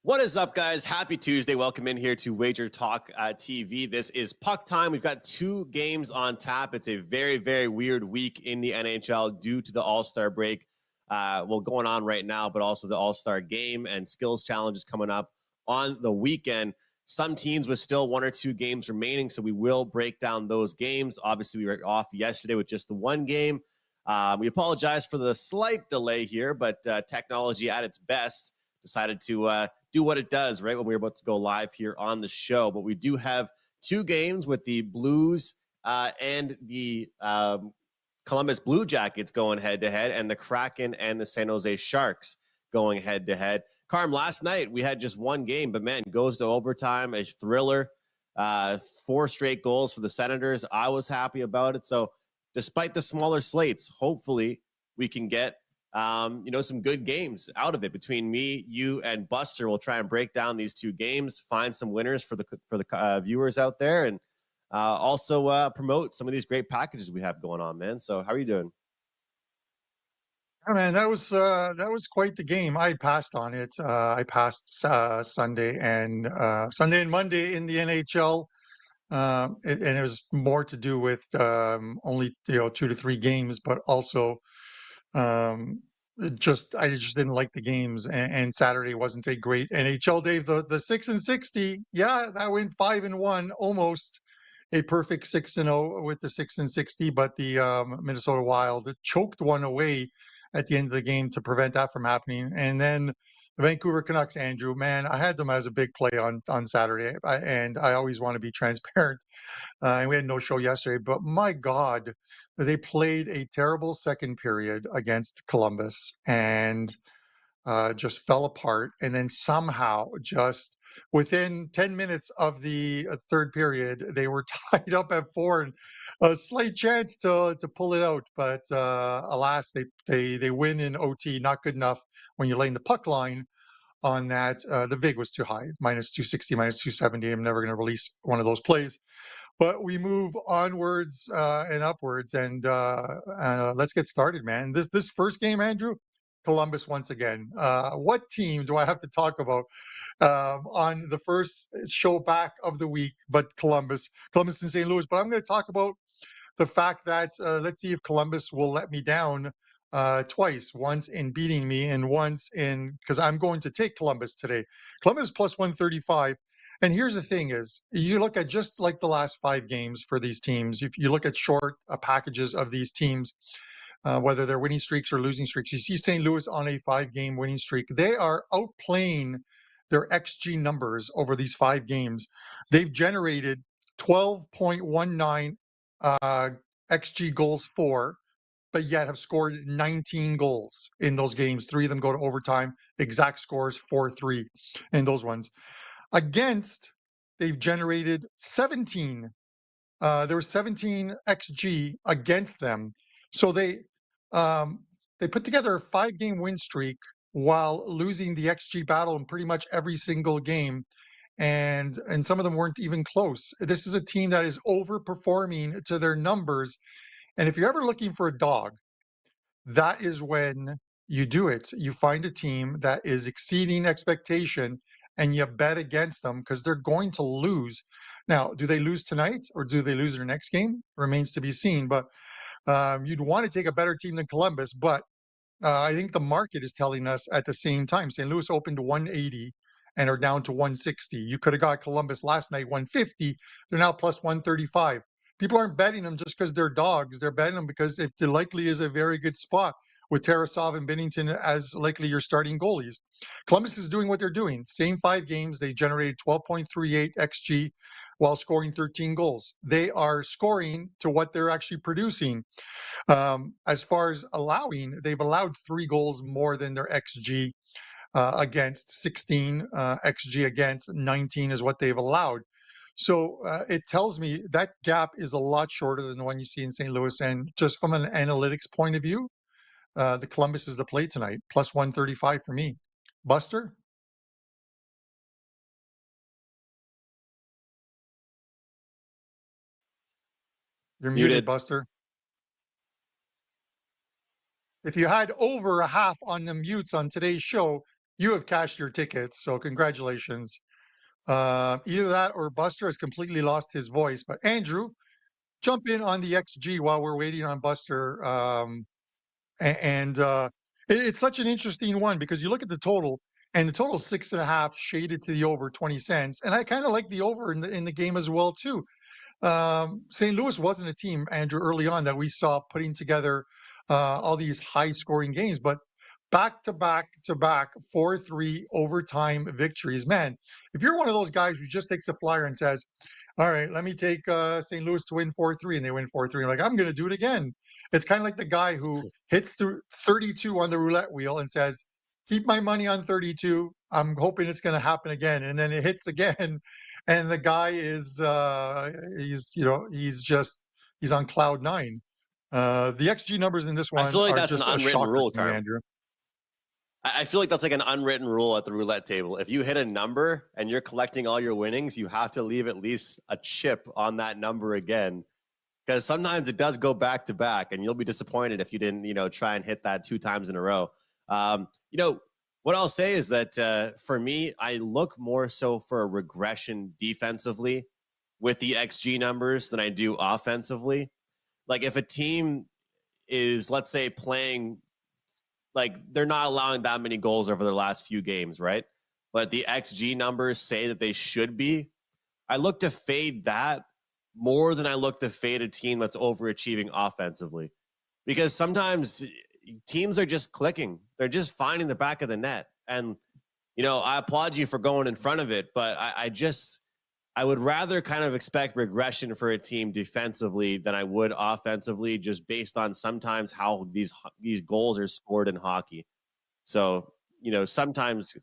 What is up, guys? Happy Tuesday. Welcome in here to WagerTalk TV. This is Puck Time. We've got two games on tap. It's a very, very weird week in the NHL due to the All-Star break. Going on right now, but also the All-Star game and skills challenges coming up on the weekend. Some teams with still one or two games remaining, so we will break down those games. Obviously, we were off yesterday with just the one game. We apologize for the slight delay here, but technology at its best decided to do what it does right when we were about to go live here on the show. But we do have two games with the Blues and the Columbus Blue Jackets going head-to-head, and the Kraken and the San Jose Sharks going head-to-head. Carm, last night we had just one game, but man, goes to overtime, a thriller. 4 straight goals for the Senators. I was happy about it. So despite the smaller slates, hopefully we can get some good games out of it. Between me, you, and Buster, we'll try and break down these two games, find some winners for the viewers out there, and also promote some of these great packages we have going on, man. So how are you doing? Oh, man, that was quite the game. I passed on it. I passed Sunday and Monday in the NHL, and it was more to do with only 2 to 3 games, but also I just didn't like the games. And Saturday wasn't a great NHL day. The 6-60, yeah, that went 5-1, almost a perfect 6-0 with the 6-60, but the Minnesota Wild choked one away at the end of the game to prevent that from happening. And then the Vancouver Canucks, Andrew, man, I had them as a big play on Saturday, and I always want to be transparent. And we had no show yesterday, but my God, they played a terrible second period against Columbus and just fell apart. And then somehow, just within 10 minutes of the third period, they were tied up at 4 and a slight chance to pull it out. But alas, they win in OT. Not good enough when you're laying the puck line on that. The VIG was too high, minus 260, minus 270. I'm never going to release one of those plays. But we move onwards and upwards, and let's get started, man. This first game, Andrew, Columbus once again. What team do I have to talk about on the first show back of the week? But Columbus and St. Louis. But I'm going to talk about the fact that let's see if Columbus will let me down twice. Once in beating me, and once in because I'm going to take Columbus today. Columbus plus 135. And here's the thing is, you look at just like the last 5 games for these teams, if you look at short packages of these teams, whether they're winning streaks or losing streaks, you see St. Louis on a 5-game winning streak. They are outplaying their XG numbers over these 5 games. They've generated 12.19 XG goals for, but yet have scored 19 goals in those games. 3 of them go to overtime. Exact scores 4-3 in those ones. Against, they've generated 17. There was 17 xG against them, so they put together a 5-game win streak while losing the xG battle in pretty much every single game, and some of them weren't even close. This is a team that is overperforming to their numbers, and if you're ever looking for a dog, that is when you do it. You find a team that is exceeding expectation and you bet against them because they're going to lose. Now, do they lose tonight or do they lose their next game? Remains to be seen. But you'd want to take a better team than Columbus. But I think the market is telling us at the same time. St. Louis opened 180 and are down to 160. You could have got Columbus last night 150. They're now plus 135. People aren't betting them just because they're dogs. They're betting them because it likely is a very good spot with Tarasov and Binnington as likely your starting goalies. Columbus is doing what they're doing. Same 5 games, they generated 12.38 XG while scoring 13 goals. They are scoring to what they're actually producing. As far as allowing, they've allowed 3 goals more than their XG against. 16 XG against, 19 is what they've allowed. So it tells me that gap is a lot shorter than the one you see in St. Louis. And just from an analytics point of view, the Columbus is the play tonight, plus 135 for me. Buster? You're muted, Muted. Buster. If you had over a half on the mutes on today's show, you have cashed your tickets, so congratulations. Either that or Buster has completely lost his voice. But Andrew, jump in on the XG while we're waiting on Buster. And it's such an interesting one because you look at the total, and the total 6.5 shaded to the over 20 cents. And I kind of like the over in the game as well too. St. Louis wasn't a team, Andrew, early on that we saw putting together all these high scoring games, but back to back to back 4-3 overtime victories. Man, if you're one of those guys who just takes a flyer and says, all right, let me take St. Louis to win 4-3, and they win 4-3. Like, I'm going to do it again. It's kind of like the guy who hits the 32 on the roulette wheel and says, keep my money on 32. I'm hoping it's going to happen again. And then it hits again. And the guy is, he's on cloud nine. The XG numbers in this I one feel like are that's an just a unwritten shocker rule, to me, Carm. Andrew. I feel like that's like an unwritten rule at the roulette table. If you hit a number and you're collecting all your winnings, you have to leave at least a chip on that number again. Because sometimes it does go back to back, and you'll be disappointed if you didn't, try and hit that 2 times in a row. What I'll say is that for me, I look more so for a regression defensively with the XG numbers than I do offensively. Like if a team is, let's say, playing like they're not allowing that many goals over their last few games, right? But the XG numbers say that they should be. I look to fade that more than I look to fade a team that's overachieving offensively. Because sometimes teams are just clicking. They're just finding the back of the net. And, I applaud you for going in front of it, but I would rather kind of expect regression for a team defensively than I would offensively, just based on sometimes how these goals are scored in hockey. So, sometimes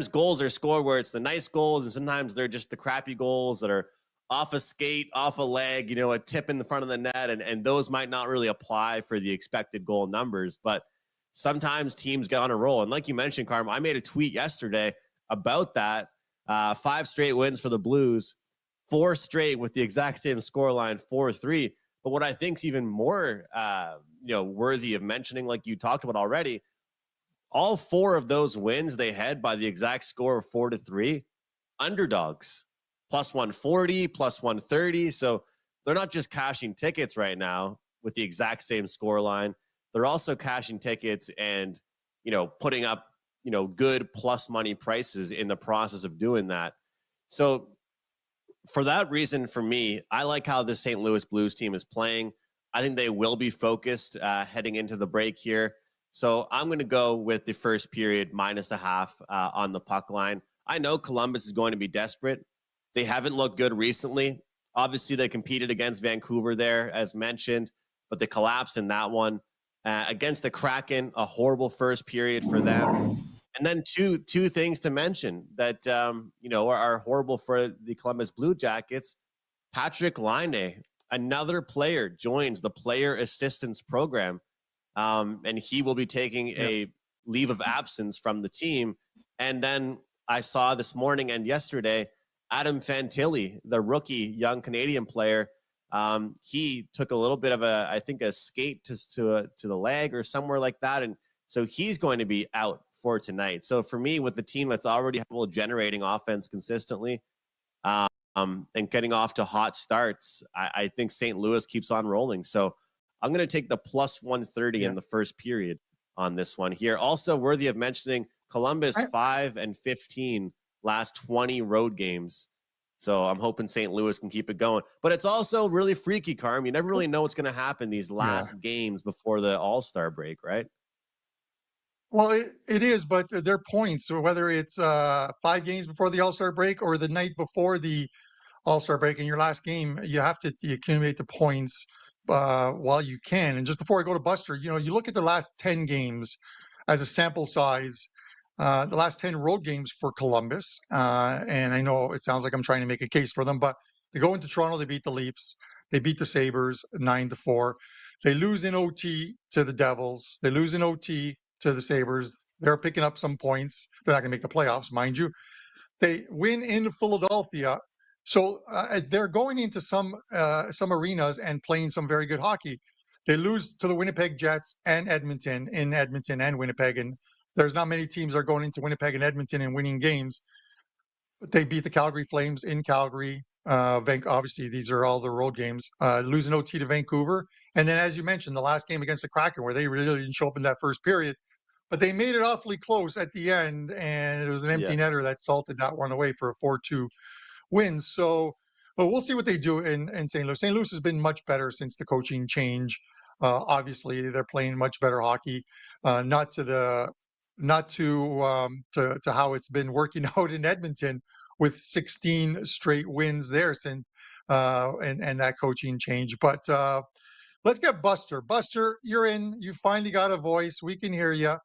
goals are scored where it's the nice goals, and sometimes they're just the crappy goals that are off a skate, off a leg, a tip in the front of the net, and those might not really apply for the expected goal numbers. But sometimes teams get on a roll. And like you mentioned, Carmine, I made a tweet yesterday about that. 5 straight wins for the Blues, 4 straight with the exact same scoreline, 4-3. But what I think is even more, worthy of mentioning, like you talked about already, all 4 of those wins they had by the exact score of 4-3, underdogs, plus 140, plus 130. So they're not just cashing tickets right now with the exact same scoreline. They're also cashing tickets and, putting up, good plus money prices in the process of doing that. So for that reason, for me, I like how the St. Louis Blues team is playing. I think they will be focused heading into the break here. So I'm going to go with the first period -0.5 on the puck line. I know Columbus is going to be desperate. They haven't looked good recently. Obviously, they competed against Vancouver there, as mentioned, but they collapsed in that one. Against the Kraken, a horrible first period for them. And then two things to mention that are horrible for the Columbus Blue Jackets. Patrick Laine, another player, joins the player assistance program, and he will be taking a leave of absence from the team. And then I saw this morning and yesterday, Adam Fantilli, the rookie young Canadian player, he took a little bit of a skate to the leg or somewhere like that, and so he's going to be out for tonight. So for me, with the team that's already generating offense consistently, and getting off to hot starts, I think St. Louis keeps on rolling. So I'm going to take the plus 130 in the first period on this one here. Also worthy of mentioning, Columbus 5-15 last 20 road games. So I'm hoping St. Louis can keep it going. But it's also really freaky, Carm. You never really know what's going to happen these last games before the All-Star break, right? Well, it is, but they're points. So whether it's 5 games before the All-Star break or the night before the All-Star break in your last game, you have to accumulate the points while you can. And just before I go to Buster, you look at the last 10 games as a sample size, the last 10 road games for Columbus. And I know it sounds like I'm trying to make a case for them, but they go into Toronto, they beat the Leafs, they beat the Sabres 9-4. They lose in OT to the Devils. They lose in OT to the Sabres. They're picking up some points. They're not going to make the playoffs, mind you. They win in Philadelphia. So they're going into some arenas and playing some very good hockey. They lose to the Winnipeg Jets and Edmonton and Winnipeg, and There's not many teams that are going into Winnipeg and Edmonton and winning games. But they beat the Calgary Flames in Calgary. Obviously, these are all the road games. Losing OT to Vancouver. And then, as you mentioned, the last game against the Kraken, where they really didn't show up in that first period. But they made it awfully close at the end, and it was an empty netter that salted that one away for a 4-2 win. So, but we'll see what they do in St. Louis. St. Louis has been much better since the coaching change. Obviously, they're playing much better hockey. Not to the not to how it's been working out in Edmonton with 16 straight wins there since and that coaching change. But let's get Buster. Buster, you're in. You finally got a voice. We can hear you.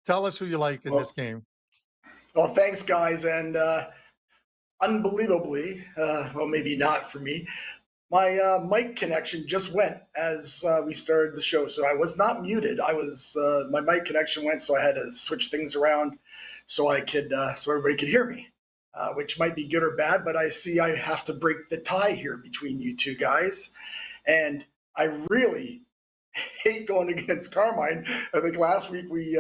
Tell us who you like in this game. Well, thanks, guys. And unbelievably, well, maybe not for me, my mic connection just went as we started the show. So I was not muted. I was my mic connection went, so I had to switch things around so I could so everybody could hear me, which might be good or bad. But I see I have to break the tie here between you two guys, and I really hate going against Carmine. I think last week we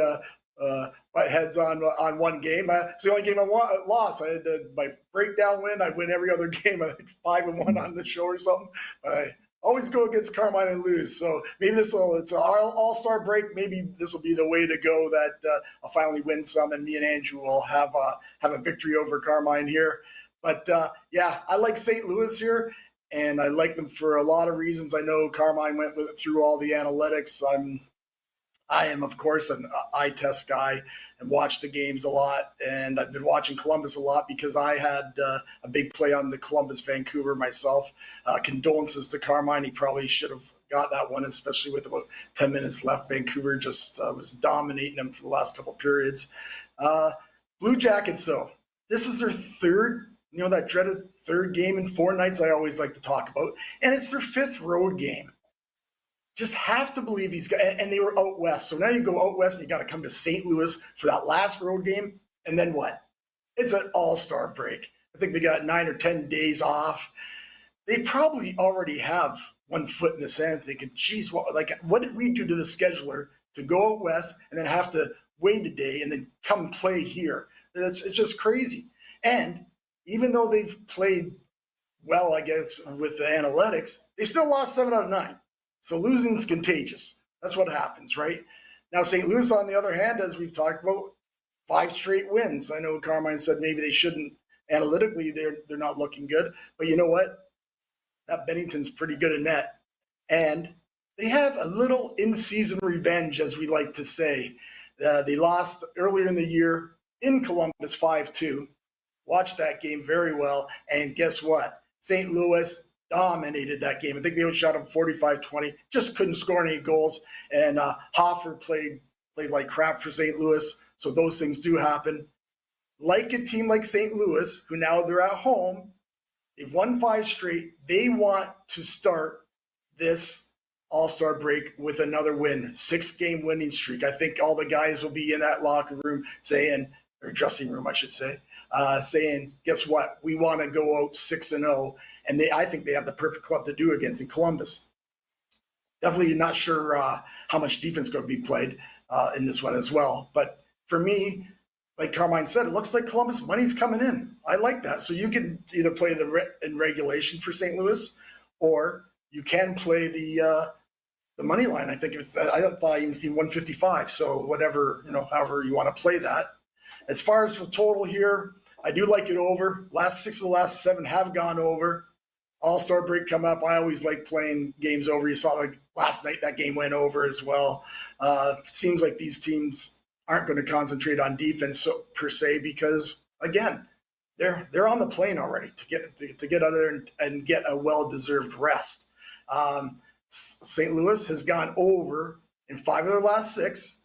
butt heads on one game. It's the only game I lost. I had my breakdown win. I win every other game. I think 5-1 on the show or something. But I always go against Carmine and lose. So maybe it's an all-star break. Maybe this will be the way to go. That I'll finally win some, and me and Andrew will have a victory over Carmine here. But yeah, I like St. Louis here. And I like them for a lot of reasons. I know Carmine went through all the analytics. I am, of course, an eye test guy and watch the games a lot. And I've been watching Columbus a lot because I had a big play on the Columbus-Vancouver myself. Condolences to Carmine. He probably should have got that one, especially with about 10 minutes left. Vancouver just was dominating them for the last couple of periods. Blue Jackets, though, this is their third, that dreaded third game in 4 nights I always like to talk about. And it's their 5th road game. Just have to believe these guys, and they were out west. So now you go out west and you got to come to St. Louis for that last road game. And then what? It's an all-star break. I think they got 9 or 10 days off. They probably already have one foot in the sand thinking, geez, what did we do to the scheduler to go out west and then have to wait a day and then come play here? It's just crazy. And even though they've played well, I guess, with the analytics, they still lost 7 out of 9. So losing is contagious. That's what happens, right? Now, St. Louis, on the other hand, as we've talked about, 5 straight wins. I know Carmine said maybe they shouldn't. Analytically, they're not looking good. But you know what? That Bennington's pretty good in net. And they have a little in-season revenge, as we like to say. They lost earlier in the year in Columbus 5-2. Watched that game very well. And guess what? St. Louis dominated that game. I think they outshot them 45-20. Just couldn't score any goals. And Hoffer played like crap for St. Louis. So those things do happen. Like a team like St. Louis, who now they're at home, they've won 5 straight. They want to start this all-star break with another win, 6-game winning streak. I think all the guys will be in that locker room saying, or dressing room, I should say, saying, guess what? We want to go out 6-0. And I think they have the perfect club to do it against in Columbus. Definitely not sure how much defense is going to be played in this one as well. But for me, like Carmine said, it looks like Columbus money's coming in. I like that. So you can either play in regulation for St. Louis, or you can play the money line. I think I thought I even seen 155. So whatever, however you want to play that. As far as the total here, I do like it over. Last 6 of the last 7 have gone over. All-star break come up. I always like playing games over. You saw like last night that game went over as well. Seems like these teams aren't going to concentrate on defense per se because again, they're on the plane already to get out of there and get a well-deserved rest. St. Louis has gone over in 5 of their last 6,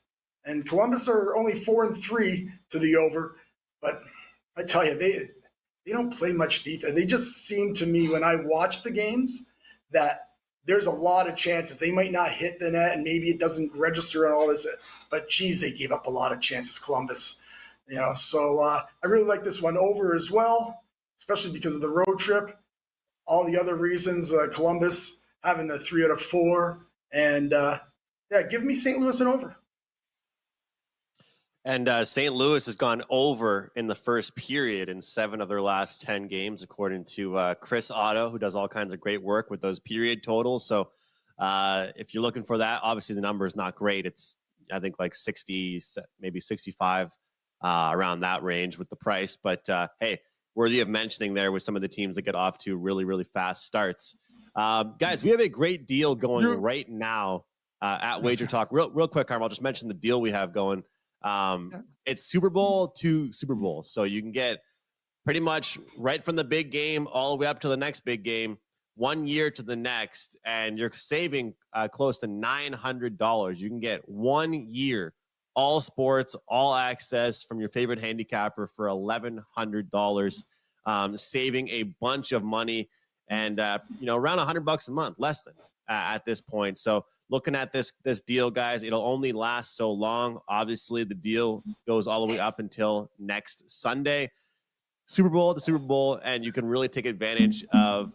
and Columbus are only 4-3 to the over. But I tell you, they don't play much defense. They just seem to me when I watch the games that there's a lot of chances. They might not hit the net and maybe it doesn't register and all this, but geez, they gave up a lot of chances, Columbus. So I really like this one over as well, especially because of the road trip. All the other reasons, Columbus having the 3 out of 4. And yeah, give me St. Louis and over. And St. Louis has gone over in the first period in 7 of their last 10 games, according to Chris Otto, who does all kinds of great work with those period totals. So if you're looking for that, obviously the number is not great. It's, I think, like 60, maybe 65, around that range with the price. But hey, worthy of mentioning there with some of the teams that get off to really, really fast starts. Guys, we have a great deal going right now at WagerTalk. Real quick, Carmine, I'll just mention the deal we have going. It's Super Bowl to Super Bowl. So you can get pretty much right from the big game all the way up to the next big game, 1 year to the next, and you're saving close to $900. You can get 1 year, all sports, all access from your favorite handicapper for $1,100, saving a bunch of money and, around $100 a month, less than at this point. So looking at this deal, guys, it'll only last so long. Obviously, the deal goes all the way up until next Sunday, Super Bowl to Super Bowl, and you can really take advantage of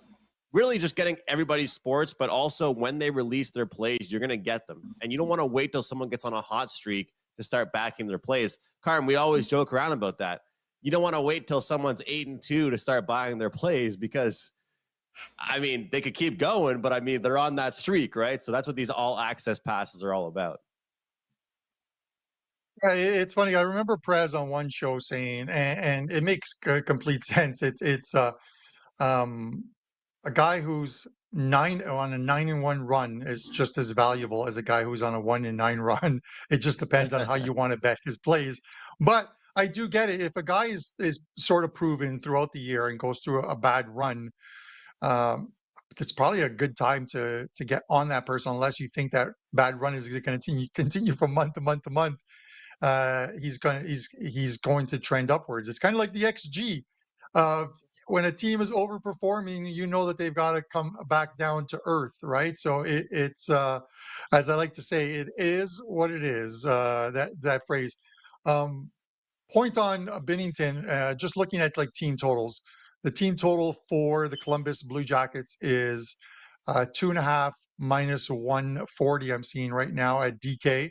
really just getting everybody's sports, but also when they release their plays, you're going to get them. And you don't want to wait till someone gets on a hot streak to start backing their plays. Carm, we always joke around about that. You don't want to wait till someone's 8-2 to start buying their plays because, I mean, they could keep going, but I mean, they're on that streak, right? So that's what these all access passes are all about. It's funny. I remember Prez on one show saying, and it makes complete sense. It's a guy who's on a 9-1 run is just as valuable as a guy who's on a 1-9 run. It just depends on how you want to bet his plays. But I do get it. If a guy is sort of proven throughout the year and goes through a bad run, it's probably a good time to get on that person, unless you think that bad run is going to continue from month to month to month. He's going to trend upwards. It's kind of like the XG. When a team is overperforming, you know that they've got to come back down to earth, right? So it's as I like to say, it is what it is. That phrase. Point on Binnington. Just looking at like team totals, the team total for the Columbus Blue Jackets is 2.5 minus 140. I'm seeing right now at DK.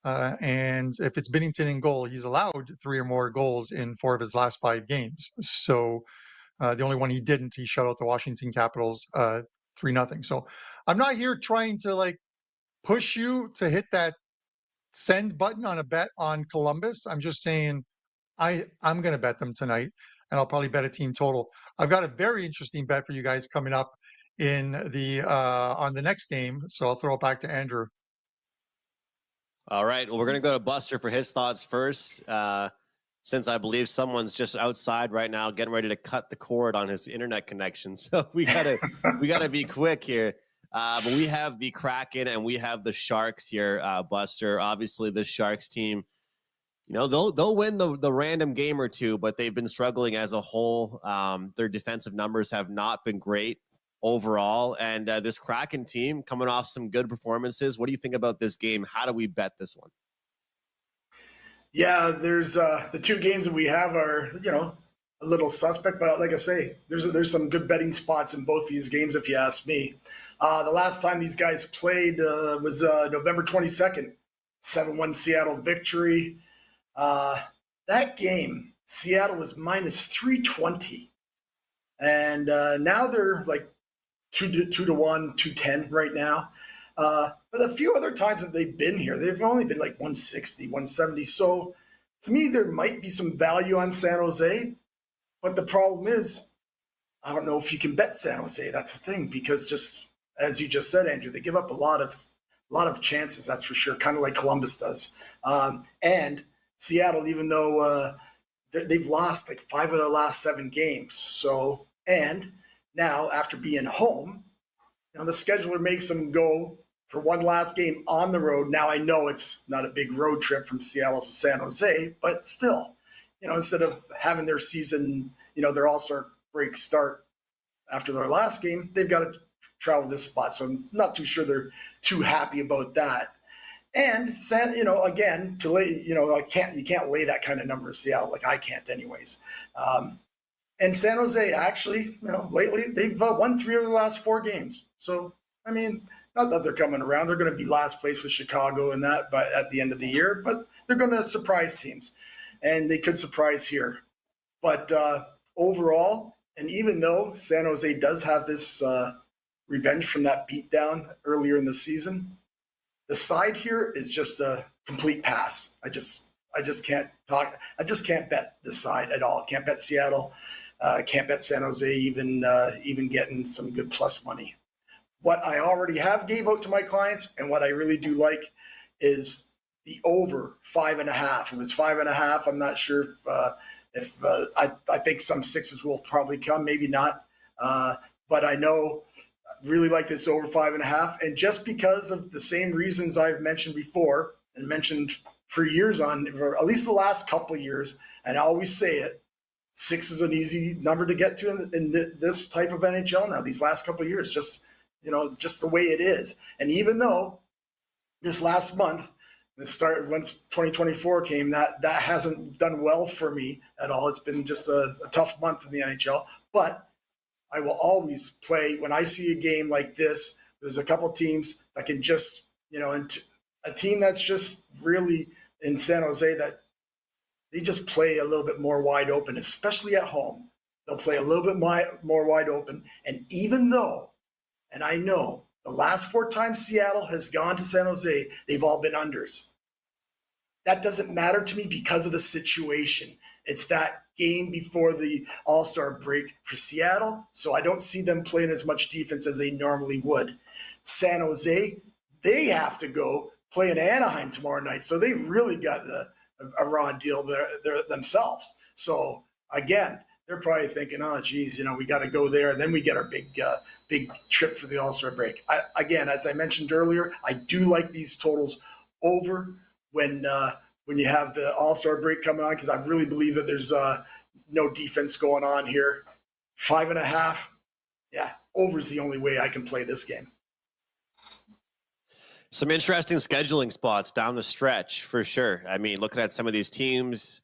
And if it's Binnington in goal, he's allowed 3 or more goals in 4 of his last 5 games. So the only one he didn't, he shut out the Washington Capitals 3-0. So I'm not here trying to like push you to hit that send button on a bet on Columbus. I'm just saying I'm going to bet them tonight, and I'll probably bet a team total. I've got a very interesting bet for you guys coming up in the on the next game. So I'll throw it back to Andrew. All right. Well, we're going to go to Buster for his thoughts first, since I believe someone's just outside right now getting ready to cut the cord on his internet connection. So we gotta be quick here. But we have the Kraken and we have the Sharks here, Buster. Obviously, the Sharks team, they'll win the random game or two, but they've been struggling as a whole. Their defensive numbers have not been great overall, and this Kraken team coming off some good performances. What do you think about this game? How do we bet this one? Yeah, there's the 2 games that we have are a little suspect, but like I say, there's some good betting spots in both these games if you ask me. The last time these guys played was November 22nd, 7-1 Seattle victory. That game, Seattle was minus 320, and now they're like 2-1, 210 right now. But a few other times that they've been here, they've only been like 160, 170. So to me, there might be some value on San Jose. But the problem is, I don't know if you can bet San Jose. That's the thing, because just as you just said, Andrew, they give up a lot of chances. That's for sure, kind of like Columbus does. And Seattle, even though they've lost like 5 of their last 7 games. So, and now after being home, the scheduler makes them go for one last game on the road. Now I know it's not a big road trip from Seattle to San Jose, but still, instead of having their season, their All-Star break start after their last game, they've got to travel this spot. So I'm not too sure they're too happy about that. And again, to lay, you can't lay that kind of number in Seattle, like I can't anyways. And San Jose actually, lately they've won 3 of the last 4 games. So, I mean, Not that they're coming around. They're going to be last place with Chicago and that, but at the end of the year. But they're going to surprise teams, and they could surprise here. But overall, and even though San Jose does have this revenge from that beatdown earlier in the season, the side here is just a complete pass. I just can't talk. I just can't bet this side at all. Can't bet Seattle. Can't bet San Jose even getting some good plus money. What I already have gave out to my clients, and what I really do like, is the over 5.5. It was 5.5. I'm not sure if I think some sixes will probably come, maybe not. But I know really like this over 5.5, and just because of the same reasons I've mentioned before and mentioned for years for at least the last couple of years, and I always say it. 6 is an easy number to get to in this type of NHL now. These last couple of years, just the way it is. And even though this last month, the start once 2024 came, that hasn't done well for me at all. It's been just a tough month in the NHL. But I will always play when I see a game like this. There's a couple teams that can just, and a team that's just really in San Jose that they just play a little bit more wide open, especially at home. They'll play a little bit more wide open. And even though, and I know the last 4 times Seattle has gone to San Jose, they've all been unders. That doesn't matter to me because of the situation. It's that game before the All-Star break for Seattle, so I don't see them playing as much defense as they normally would. San Jose, they have to go play in Anaheim tomorrow night, so they've really got a raw deal there themselves. So again, they're probably thinking, oh, geez, we got to go there, and then we get our big trip for the All-Star break. Again, as I mentioned earlier, I do like these totals over when you have the All-Star break coming on, because I really believe that there's no defense going on here. 5.5, yeah, over is the only way I can play this game. Some interesting scheduling spots down the stretch for sure. I mean, looking at some of these teams,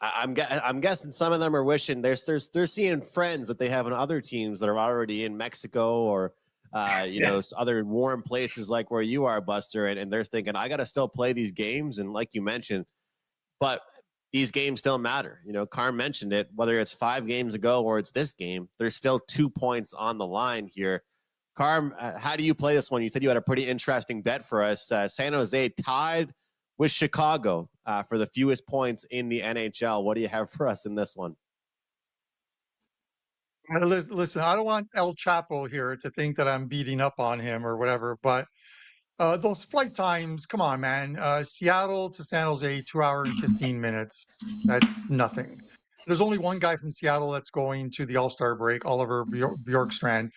I'm guessing some of them are wishing they're seeing friends that they have in other teams that are already in Mexico or other warm places like where you are, Buster, and they're thinking, I got to still play these games, and like you mentioned, but these games still matter. Carm mentioned it, whether it's 5 games ago or it's this game, there's still 2 points on the line here. Carm, how do you play this one? You said you had a pretty interesting bet for us. San Jose tied with Chicago for the fewest points in the NHL. What do you have for us in this one? Listen, I don't want El Chapo here to think that I'm beating up on him or whatever, but those flight times, come on, man. Seattle to San Jose, 2 hours and 15 minutes. That's nothing. There's only one guy from Seattle that's going to the All-Star break, Oliver Bjorkstrand.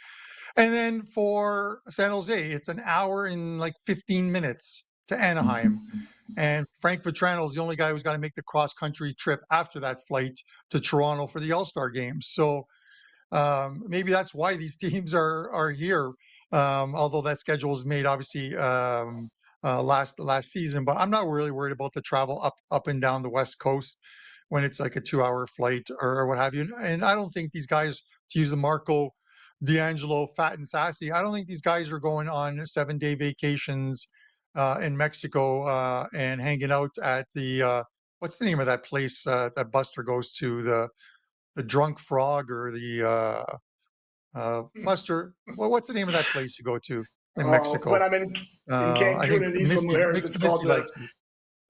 And then for San Jose, it's an hour and like 15 minutes to Anaheim. And Frank Vetrano is the only guy who's got to make the cross-country trip after that flight to Toronto for the All-Star games. So maybe that's why these teams are here. Although that schedule was made obviously last season, but I'm not really worried about the travel up and down the West Coast when it's like a 2-hour flight or what have you. And I don't think these guys, to use the Marco D'Angelo fat and sassy, I don't think these guys are going on 7-day vacations in Mexico and hanging out at the what's the name of that place that Buster goes to, the Drunk Frog or the Buster, what's the name of that place you go to in Mexico? When I'm in Cancun and Isla Mujeres,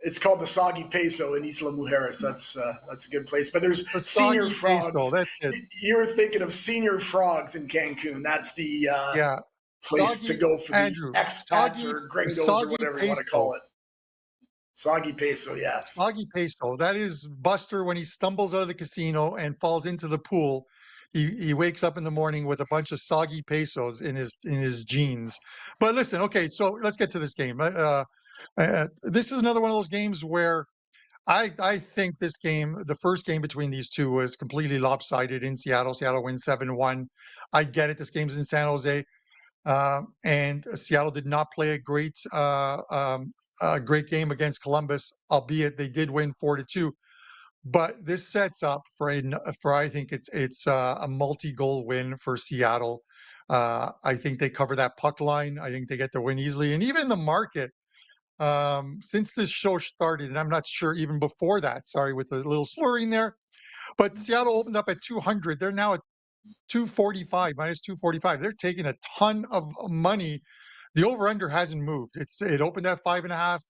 it's called the Soggy Peso in Isla Mujeres. That's a good place. But there's the Senior Frogs. Peso, that's it. You were thinking of Senior Frogs in Cancun. That's the place Soggy, to go for Andrew, the expats or gringos or whatever you want to call it. Soggy Peso, yes. Soggy Peso. That is Buster when he stumbles out of the casino and falls into the pool. He wakes up in the morning with a bunch of soggy pesos in his jeans. But listen, okay, so let's get to this game. This is another one of those games where I think this game, the first game between these two, was completely lopsided in Seattle. Seattle wins 7-1. I get it. This game's in San Jose. And Seattle did not play a great game against Columbus, albeit they did win 4-2. But this sets up for I think it's a multi-goal win for Seattle. I think they cover that puck line. I think they get the win easily. And even the market, since this show started, and I'm not sure even before that, sorry, with a little slurring there, but Seattle opened up at 200. They're now at 245, minus 245. They're taking a ton of money. The over under hasn't moved. It opened at 5.5,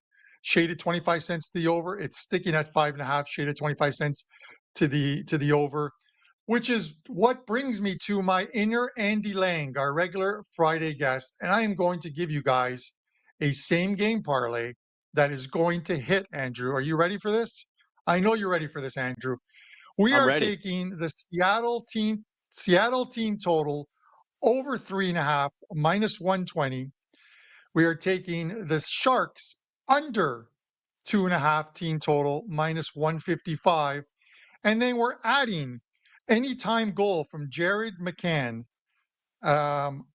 shaded 25 cents to the over. It's sticking at 5.5, shaded 25 cents to the over, which is what brings me to my inner Andy Lang, our regular Friday guest. And I am going to give you guys a same game parlay that is going to hit, Andrew. Are you ready for this? I know you're ready for this, Andrew. We I'm are ready. taking the Seattle team total over 3.5, minus 120. We are taking the Sharks under 2.5 team total, minus 155. And then we're adding anytime goal from Jared McCann,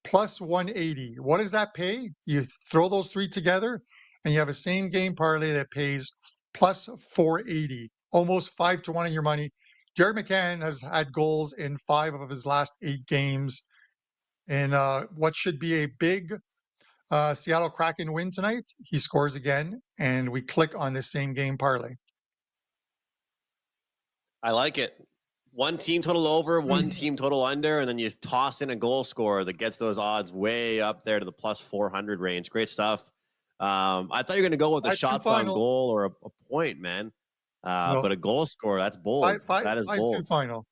plus 180. What does that pay? You throw those three together and you have a same game parlay that pays plus 480, almost 5-1 on your money. Jared McCann has had goals in 5 of his last 8 games. And what should be a big Seattle Kraken win tonight, he scores again, and we click on this same game parlay. I like it. One team total over, one team total under, and then you toss in a goal scorer that gets those odds way up there to the plus 400 range. Great stuff. I thought you were going to go with the shots on goal or a point, man. No. But a goal scorer, that's bold. That is bold. 5-2 final.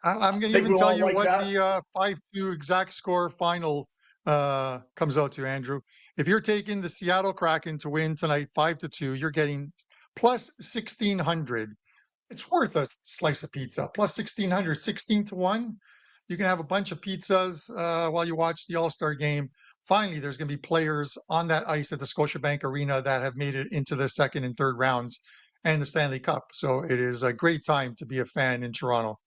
I'm going to even tell you what the 5-2 exact score final comes out to, Andrew. If you're taking the Seattle Kraken to win tonight 5-2, you're getting plus 1,600. It's worth a slice of pizza. Plus 1,600, 16-1. You can have a bunch of pizzas while you watch the All-Star game. Finally, there's going to be players on that ice at the Scotiabank Arena that have made it into the second and third rounds and the Stanley Cup. So it is a great time to be a fan in Toronto.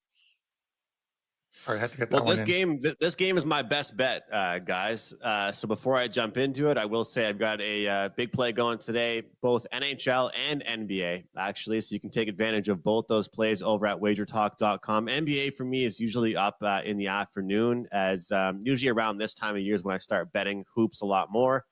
Sorry, I had to get that one in. This game is my best bet, guys. So before I jump into it, I will say I've got a big play going today, both NHL and NBA, actually. So you can take advantage of both those plays over at WagerTalk.com. NBA for me is usually up in the afternoon, as usually around this time of year is when I start betting hoops a lot more.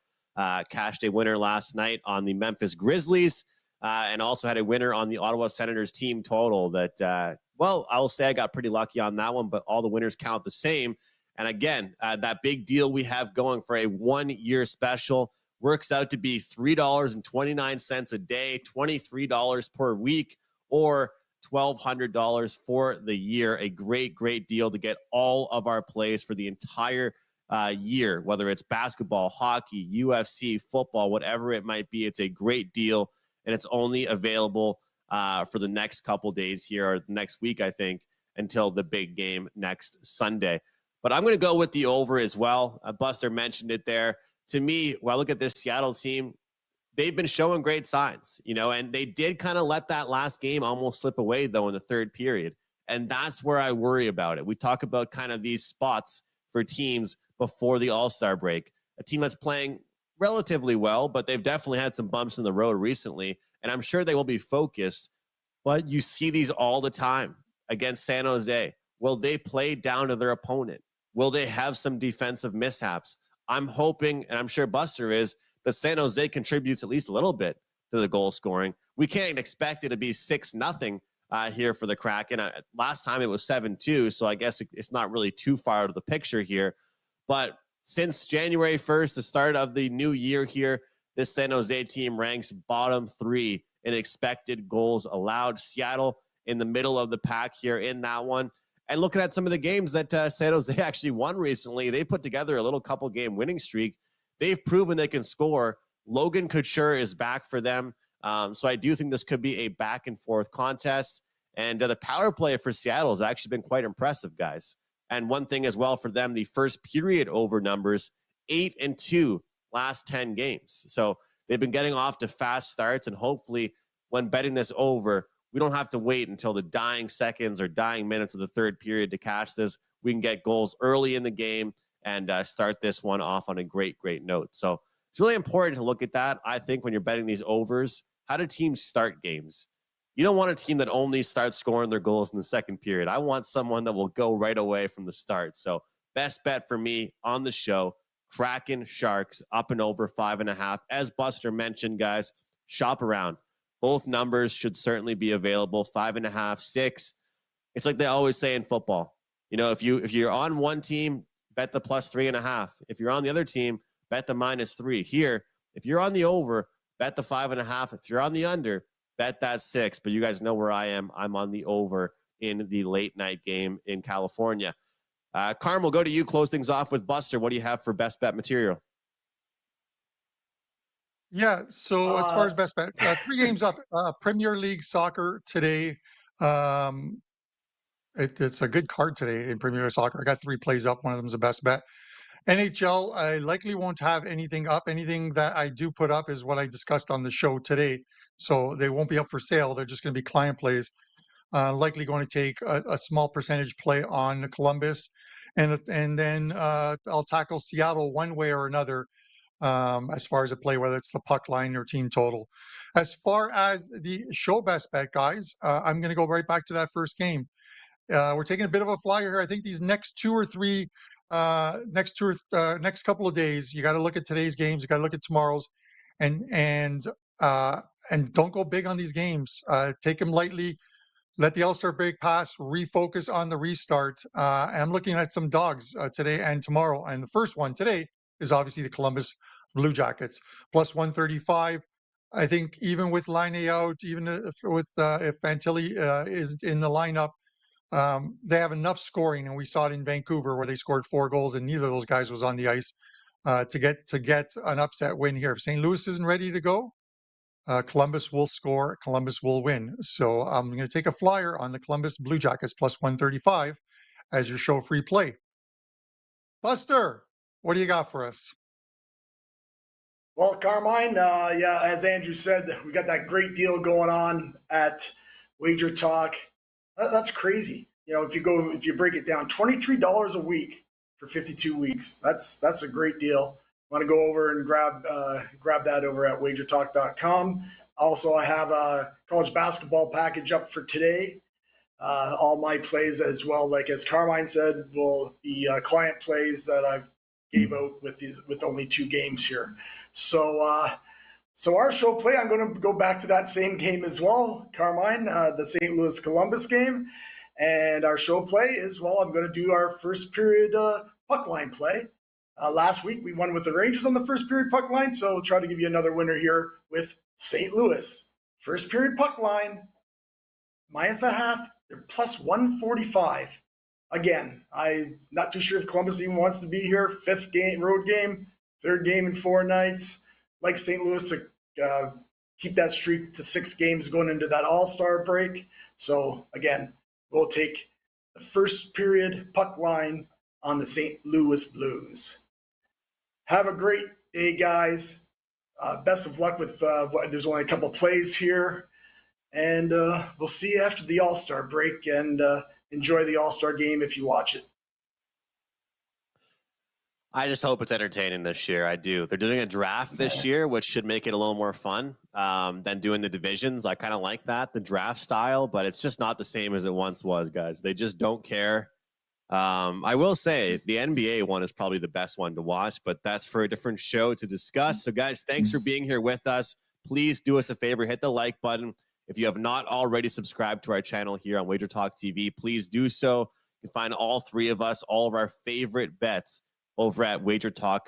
Cashed a winner last night on the Memphis Grizzlies, and also had a winner on the Ottawa Senators team total that well, I will say I got pretty lucky on that one, but all the winners count the same. And again, that big deal we have going for a 1-year special works out to be $3.29 a day, $23 per week, or $1,200 for the year. A great, great deal to get all of our plays for the entire year, whether it's basketball, hockey, UFC, football, whatever it might be. It's a great deal, and it's only available for the next couple days here, or next week, I think, until the big game next Sunday. But I'm going to go with the over as well. Buster mentioned it there. To me, when I look at this Seattle team, they've been showing great signs, and they did kind of let that last game almost slip away, though, in the third period. And that's where I worry about it. We talk about kind of these spots for teams before the All-Star break. A team that's playing relatively well, but they've definitely had some bumps in the road recently, and I'm sure they will be focused. But you see these all the time against San Jose. Will they play down to their opponent? Will they have some defensive mishaps? I'm hoping, and I'm sure Buster is, that San Jose contributes at least a little bit to the goal scoring. We can't expect it to be 6-0 here for the Kraken. Last time it was 7-2, so I guess it's not really too far out of the picture here. But since January 1st, the start of the new year here, this San Jose team ranks bottom 3 in expected goals allowed. Seattle in the middle of the pack here in that one. And looking at some of the games that San Jose actually won recently, they put together a little couple game winning streak. They've proven they can score. Logan Couture is back for them. So I do think this could be a back and forth contest. And the power play for Seattle has actually been quite impressive, guys. And one thing as well for them, the first period over numbers, 8-2 last 10 games. So they've been getting off to fast starts, and hopefully when betting this over, we don't have to wait until the dying seconds or dying minutes of the third period to cash this. We can get goals early in the game and start this one off on a great, great note. So it's really important to look at that, I think, when you're betting these overs. How do teams start games? You don't want a team that only starts scoring their goals in the second period. I want someone that will go right away from the start. So best bet for me on the show, Kraken Sharks up and over 5.5. As Buster mentioned, guys, shop around. Both numbers should certainly be available. 5.5, 6. It's like they always say in football. You know, if you're on one team, bet the plus 3.5. If you're on the other team, bet the -3. Here, if you're on the over, bet the 5.5. If you're on the under, bet that 6. But you guys know where I am. I'm on the over in the late night game in California. Carm, we'll go to you. Close things off with Buster. What do you have for best bet material? Yeah, so as far as best bet, 3 games up. Premier League soccer today. It's a good card today in Premier League soccer. I got 3 plays up. One of them is a best bet. NHL, I likely won't have anything up. Anything that I do put up is what I discussed on the show today. So they won't be up for sale. They're just going to be client plays. Likely going to take a small percentage play on Columbus. And then I'll tackle Seattle one way or another as far as a play, whether it's the puck line or team total. As far as the show best bet, guys, I'm going to go right back to that first game. We're taking a bit of a flyer here. I think these next 2 or 3, next couple of days, you got to look at today's games. You got to look at tomorrow's, and don't go big on these games. Take them lightly. Let the All-Star break pass. Refocus on the restart. I'm looking at some dogs today and tomorrow, and the first one today is obviously the Columbus Blue Jackets plus 135. I think even with Laine out, even if Fantilli is in the lineup. They have enough scoring, and we saw it in Vancouver where they scored 4 goals, and neither of those guys was on the ice to get an upset win here. If St. Louis isn't ready to go, Columbus will score. Columbus will win. So I'm going to take a flyer on the Columbus Blue Jackets plus 135 as your show free play. Buster, what do you got for us? Well, Carmine, yeah, as Andrew said, we got that great deal going on at WagerTalk. That's crazy. You know, if you break it down, $23 a week for 52 weeks. That's a great deal. Want to go over and grab that over at WagerTalk.com. Also, I have a college basketball package up for today. All my plays as well, like as Carmine said, will be client plays that I've gave out with only 2 games here. So our show play, I'm going to go back to that same game as well, Carmine, the St. Louis Columbus game. And our show play is, well, I'm going to do our first period puck line play. Last week, we won with the Rangers on the first period puck line, so we'll try to give you another winner here with St. Louis. First period puck line, -0.5, they're plus 145. Again, I'm not too sure if Columbus even wants to be here. 5th game, road game, 3rd game in 4 nights. Like St. Louis to keep that streak to 6 games going into that All-Star break. So again, we'll take the first period puck line on the St. Louis Blues. Have a great day, guys. Best of luck with there's only a couple plays here. And we'll see you after the All-Star break, and enjoy the All-Star game if you watch it. I just hope it's entertaining this year. I do. They're doing a draft this year, which should make it a little more fun than doing the divisions. I kind of like that, the draft style, but it's just not the same as it once was, guys. They just don't care. I will say the NBA one is probably the best one to watch, but that's for a different show to discuss. So, guys, thanks for being here with us. Please do us a favor, hit the like button. If you have not already subscribed to our channel here on WagerTalk TV, please do so. You can find all 3 of us, all of our favorite bets over at WagerTalk